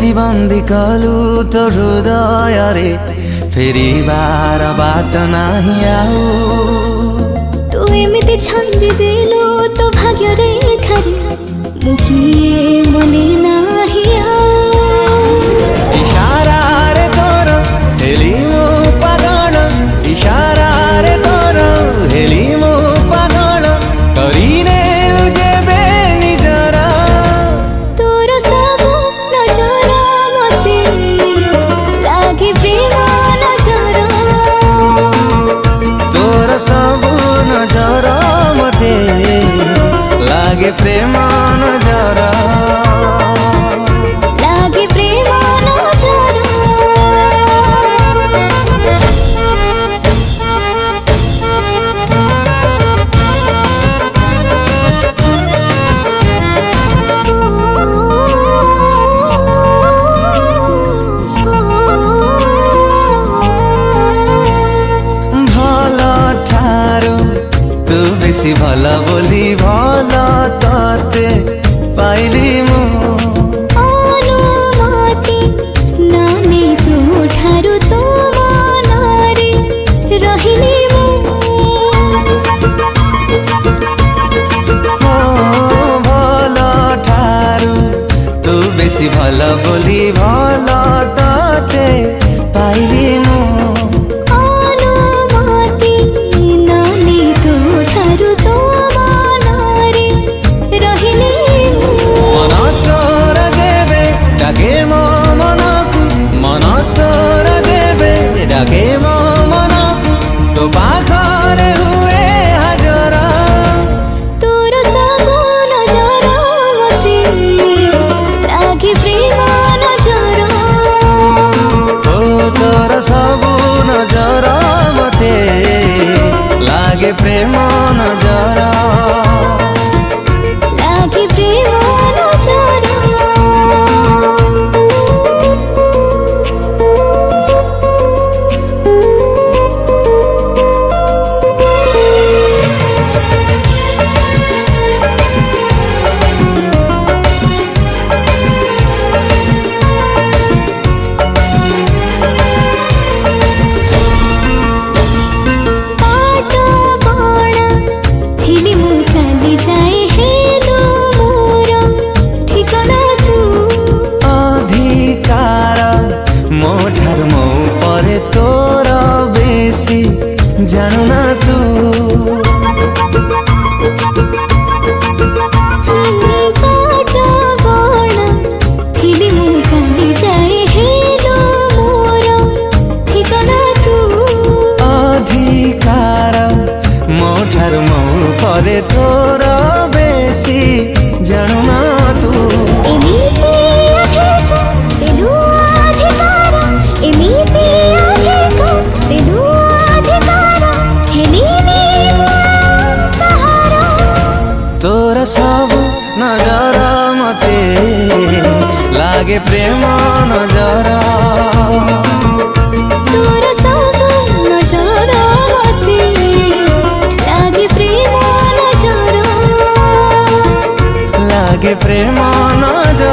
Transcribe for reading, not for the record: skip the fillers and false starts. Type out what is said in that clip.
प्रतिबंधी कलु तो हृदय रे फेरी बार बाट नाही आऊ तू एमिति छंदी देलु तो भाग्य रेखारे मु किए मने नाही आऊ इशारा रे तोर हेली मो पागल इशारा रे तोर हेली मो पागल करीने जेबे निजर तोर सब नजर मते लागे प्रेम नजर तोर सब नजर मते लागे प्रेम नजर लागे प्रेम नजर तू बेसी भल बोली भल तते पाइली मु अनुमति नानी तू ठारू तो मनारे रहिली मु भल ठारू तू बेसी भल बोली भल तते पाइली मु डाके मो मनकु तो पाखरे हुए हाजर तोर सब नजर मते लागे प्रेम नजर ओ तोर सब नजर मते लागे प्रेम नजर लागे प्रेम नजर मोठार मो परे तोर बेसी जानू ना तू अधिकार मोठार मो परे तोर बेसी जानू ना तू तोर सब नजर मते लागे प्रेम नजर तोर सब नजर मते लागे प्रेम नजर लागे प्रेम नजर।